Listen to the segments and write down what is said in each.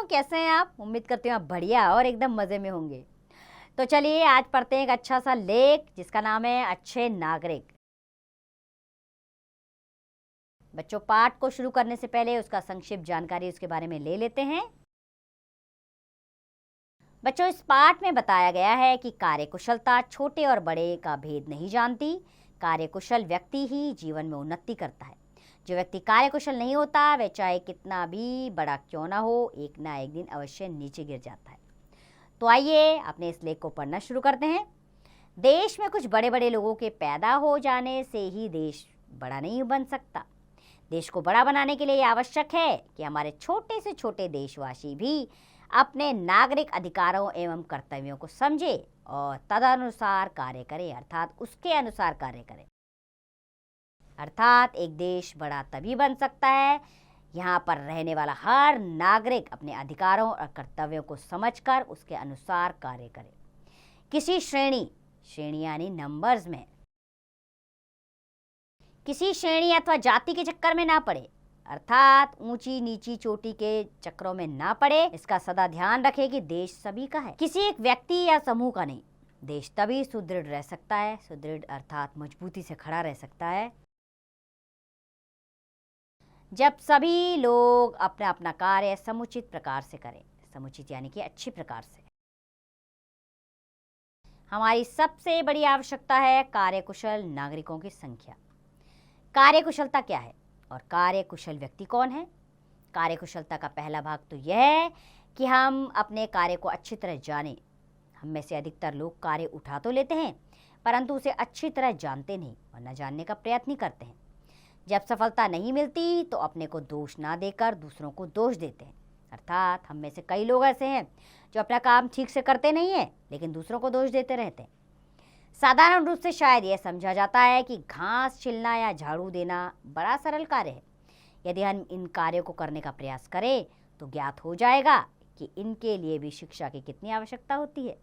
बच्चों, कैसे हैं आप? उम्मीद करती हूँ आप बढ़िया और एकदम मज़े में होंगे। तो चलिए आज पढ़ते हैं एक अच्छा सा लेख जिसका नाम है अच्छे नागरिक। बच्चों, पाठ को शुरू करने से पहले उसका संक्षिप्त जानकारी उसके बारे में ले लेते हैं। बच्चों, इस पाठ में बताया गया है कि कार्यकुशलता छोटे और बड़े का भेद नहीं जानती। कार्यकुशल व्यक्ति ही जीवन में उन्नति करता है। जो व्यक्ति कार्यकुशल नहीं होता वह चाहे कितना भी बड़ा क्यों ना हो, एक ना एक दिन अवश्य नीचे गिर जाता है। तो आइए अपने इस लेख को पढ़ना शुरू करते हैं। देश में कुछ बड़े बड़े लोगों के पैदा हो जाने से ही देश बड़ा नहीं बन सकता। देश को बड़ा बनाने के लिए यह आवश्यक है कि हमारे छोटे से छोटे देशवासी भी अपने नागरिक अधिकारों एवं कर्तव्यों को समझे और तदनुसार कार्य करें, अर्थात उसके अनुसार कार्य करें। अर्थात एक देश बड़ा तभी बन सकता है यहाँ पर रहने वाला हर नागरिक अपने अधिकारों और कर्तव्यों को समझकर उसके अनुसार कार्य करे। किसी श्रेणी यानी नंबर्स में किसी श्रेणी अथवा जाति के चक्कर में ना पड़े, अर्थात ऊंची नीची चोटी के चक्रों में ना पड़े। इसका सदा ध्यान रखे कि देश सभी का है, किसी एक व्यक्ति या समूह का नहीं। देश तभी सुदृढ़ रह सकता है, सुदृढ़ अर्थात मजबूती से खड़ा रह सकता है, जब सभी लोग अपना अपना कार्य समुचित प्रकार से करें। समुचित यानी कि अच्छी प्रकार से। हमारी सबसे बड़ी आवश्यकता है कार्यकुशल नागरिकों की संख्या। कार्यकुशलता क्या है और कार्यकुशल व्यक्ति कौन है? कार्यकुशलता का पहला भाग तो यह है कि हम अपने कार्य को अच्छी तरह जानें। हम में से अधिकतर लोग कार्य उठा तो लेते हैं परंतु उसे अच्छी तरह जानते नहीं और न जानने का प्रयत्न करते हैं। जब सफलता नहीं मिलती तो अपने को दोष ना देकर दूसरों को दोष देते हैं। अर्थात हम में से कई लोग ऐसे हैं जो अपना काम ठीक से करते नहीं हैं लेकिन दूसरों को दोष देते रहते हैं। साधारण रूप से शायद यह समझा जाता है कि घास छिलना या झाड़ू देना बड़ा सरल कार्य है। यदि हम इन कार्यों को करने का प्रयास करें तो ज्ञात हो जाएगा कि इनके लिए भी शिक्षा की कितनी आवश्यकता होती है।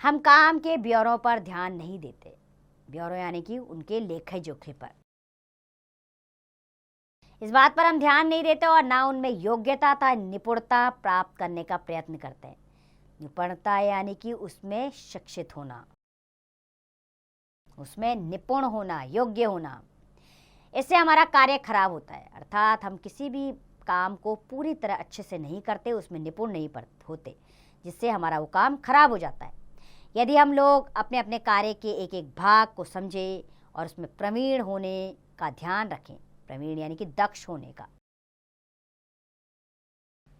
हम काम के ब्यौरों पर ध्यान नहीं देते। ब्यौरों यानी कि उनके लेखे जोखे पर। इस बात पर हम ध्यान नहीं देते और ना उनमें योग्यता तथा निपुणता प्राप्त करने का प्रयत्न करते हैं। निपुणता यानी कि उसमें शिक्षित होना, उसमें निपुण होना, योग्य होना। इससे हमारा कार्य खराब होता है। अर्थात हम किसी भी काम को पूरी तरह अच्छे से नहीं करते, उसमें निपुण नहीं होते, जिससे हमारा वो काम खराब हो जाता है। यदि हम लोग अपने अपने कार्य के एक एक भाग को समझें और उसमें प्रवीण होने का ध्यान रखें, प्रवीण यानी कि दक्ष होने का,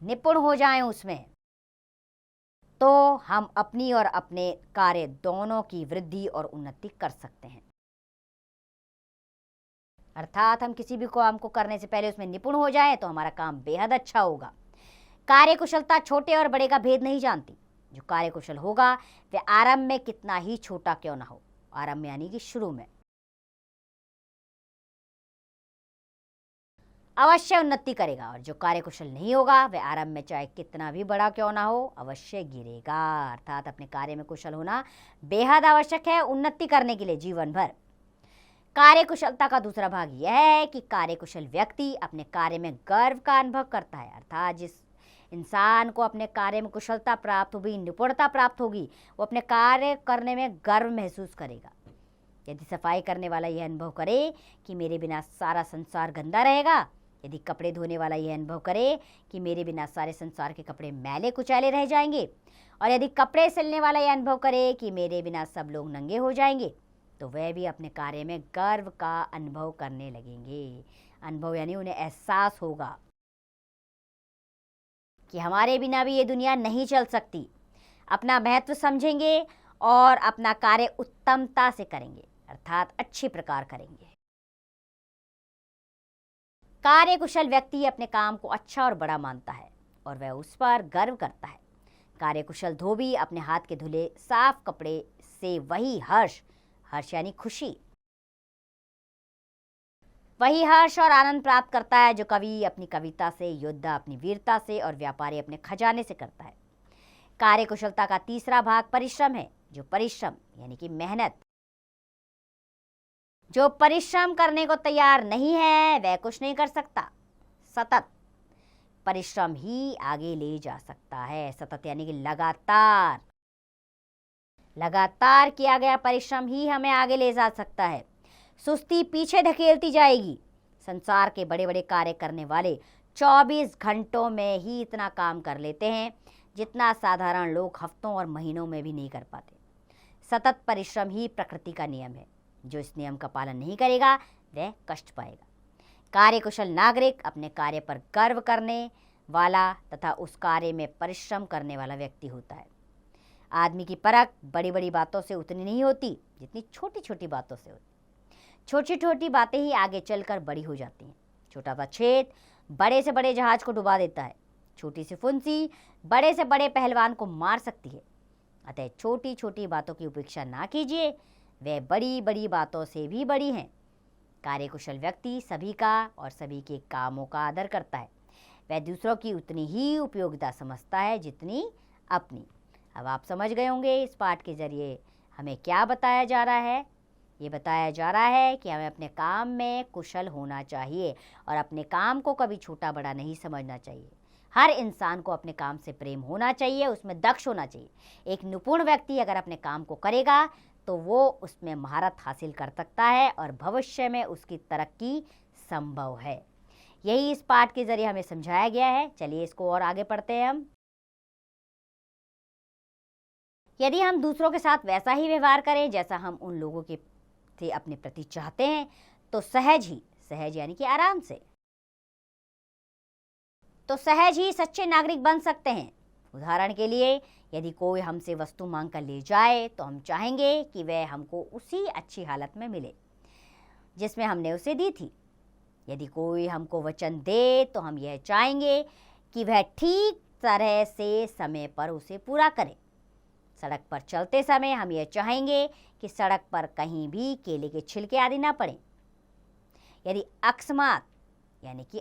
निपुण हो जाएं उसमें, तो हम अपनी और अपने कार्य दोनों की वृद्धि और उन्नति कर सकते हैं। अर्थात हम किसी भी काम को करने से पहले उसमें निपुण हो जाएं तो हमारा काम बेहद अच्छा होगा। कार्यकुशलता छोटे और बड़े का भेद नहीं जानती। जो कार्यकुशल होगा वह आरंभ में कितना ही छोटा क्यों ना हो, आरंभ यानी कि शुरू में, अवश्य उन्नति करेगा। और जो कार्यकुशल नहीं होगा वह आरंभ में चाहे कितना भी बड़ा क्यों ना हो अवश्य गिरेगा। अर्थात अपने कार्य में कुशल होना बेहद आवश्यक है उन्नति करने के लिए जीवन भर। कार्यकुशलता का दूसरा भाग यह है कि कार्यकुशल व्यक्ति अपने कार्य में गर्व का अनुभव करता है। अर्थात जिस इंसान को अपने कार्य में कुशलता प्राप्त होगी, निपुणता प्राप्त होगी, वो अपने कार्य करने में गर्व महसूस करेगा। यदि सफाई करने वाला यह अनुभव करे कि मेरे बिना सारा संसार गंदा रहेगा, यदि कपड़े धोने वाला यह अनुभव करे कि मेरे बिना सारे संसार के कपड़े मैले कुचैले रह जाएंगे, और यदि कपड़े सिलने वाला यह अनुभव करे कि मेरे बिना सब लोग नंगे हो जाएंगे, तो वह भी अपने कार्य में गर्व का अनुभव करने लगेंगे। अनुभव यानी उन्हें एहसास होगा कि हमारे बिना भी ये दुनिया नहीं चल सकती। अपना महत्व समझेंगे और अपना कार्य उत्तमता से करेंगे, अर्थात अच्छी प्रकार करेंगे। कार्यकुशल व्यक्ति अपने काम को अच्छा और बड़ा मानता है और वह उस पर गर्व करता है। कार्यकुशल धोबी अपने हाथ के धुले साफ कपड़े से वही हर्ष यानी खुशी, वही हर्ष और आनंद प्राप्त करता है जो कवि अपनी कविता से, योद्धा अपनी वीरता से और व्यापारी अपने खजाने से करता है। कार्यकुशलता का तीसरा भाग परिश्रम है। जो परिश्रम यानी कि मेहनत, जो परिश्रम करने को तैयार नहीं है वह कुछ नहीं कर सकता। सतत परिश्रम ही आगे ले जा सकता है। सतत यानी कि लगातार लगातार किया गया परिश्रम ही हमें आगे ले जा सकता है। सुस्ती पीछे धकेलती जाएगी। संसार के बड़े बड़े कार्य करने वाले 24 घंटों में ही इतना काम कर लेते हैं जितना साधारण लोग हफ्तों और महीनों में भी नहीं कर पाते। सतत परिश्रम ही प्रकृति का नियम है। जो इस नियम का पालन नहीं करेगा वह कष्ट पाएगा। कार्यकुशल नागरिक अपने कार्य पर गर्व करने वाला तथा उस कार्य में परिश्रम करने वाला व्यक्ति होता है। आदमी की परख बड़ी बड़ी बातों से उतनी नहीं होती जितनी छोटी छोटी बातों से होती। छोटी छोटी बातें ही आगे चलकर बड़ी हो जाती हैं। छोटा सा छेद बड़े से बड़े जहाज को डुबा देता है। छोटी सी फुंसी बड़े से बड़े पहलवान को मार सकती है। अतः छोटी छोटी बातों की उपेक्षा ना कीजिए, वे बड़ी बड़ी बातों से भी बड़ी हैं। कार्यकुशल व्यक्ति सभी का और सभी के कामों का आदर करता है। वह दूसरों की उतनी ही उपयोगिता समझता है जितनी अपनी। अब आप समझ गए होंगे इस पाठ के जरिए हमें क्या बताया जा रहा है। ये बताया जा रहा है कि हमें अपने काम में कुशल होना चाहिए और अपने काम को कभी छोटा बड़ा नहीं समझना चाहिए। हर इंसान को अपने काम से प्रेम होना चाहिए, उसमें दक्ष होना चाहिए। एक निपुण व्यक्ति अगर अपने काम को करेगा तो वो उसमें महारत हासिल कर सकता है और भविष्य में उसकी तरक्की संभव है। यही इस पाठ के जरिए हमें समझाया गया है। चलिए इसको और आगे पढ़ते हैं हम। यदि हम दूसरों के साथ वैसा ही व्यवहार करें जैसा हम उन लोगों के से अपने प्रति चाहते हैं तो सहज यानी कि आराम से सहज ही सच्चे नागरिक बन सकते हैं। उदाहरण के लिए यदि कोई हमसे वस्तु मांग कर ले जाए तो हम चाहेंगे कि वह हमको उसी अच्छी हालत में मिले जिसमें हमने उसे दी थी। यदि कोई हमको वचन दे तो हम यह चाहेंगे कि वह ठीक तरह से समय पर उसे पूरा करे। सड़क पर चलते समय हम यह चाहेंगे कि सड़क पर कहीं भी केले के छिलके आदि ना पड़े। यदि अकस्मात यानी कि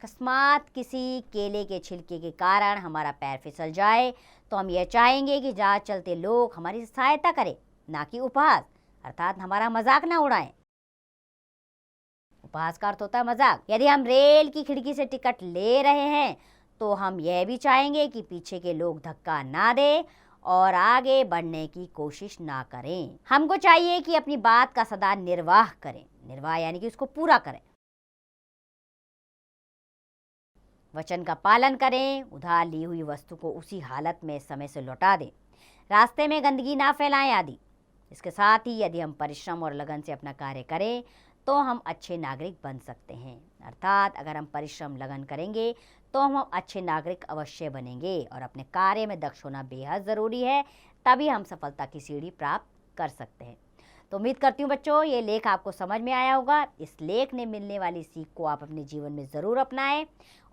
अकस्मात किसी केले के छिलके के कारण हमारा पैर फिसल जाए तो हम यह चाहेंगे कि जहां चलते लोग हमारी सहायता करें, ना कि उपहास अर्थात हमारा मजाक ना उड़ाएं। उपहास का अर्थ होता है मजाक। यदि हम रेल की खिड़की से टिकट ले रहे हैं तो हम यह भी चाहेंगे कि पीछे के लोग धक्का ना दें और आगे बढ़ने की कोशिश ना करें। हमको चाहिए कि अपनी बात का सदा निर्वाह करें। निर्वाह यानी कि उसको पूरा करें। वचन का पालन करें। उधार ली हुई वस्तु को उसी हालत में समय से लौटा दें। रास्ते में गंदगी ना फैलाएं आदि। इसके साथ ही यदि हम परिश्रम और लगन से अपना कार्य करें तो हम अच्छे नागरिक बन सकते हैं। अर्थात अगर हम परिश्रम लगन करेंगे तो हम अच्छे नागरिक अवश्य बनेंगे और अपने कार्य में दक्ष होना बेहद ज़रूरी है। तभी हम सफलता की सीढ़ी प्राप्त कर सकते हैं। तो उम्मीद करती हूँ बच्चों ये लेख आपको समझ में आया होगा। इस लेख ने मिलने वाली सीख को आप अपने जीवन में ज़रूर अपनाएं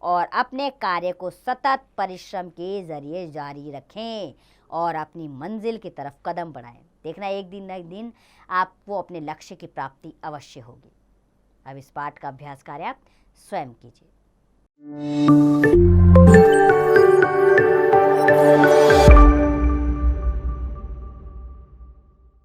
और अपने कार्य को सतत परिश्रम के जरिए जारी रखें और अपनी मंजिल की तरफ कदम बढ़ाएं। देखना एक दिन न एक दिन आपको अपने लक्ष्य की प्राप्ति अवश्य होगी। अब इस पाठ का अभ्यास कार्य आप स्वयं कीजिए।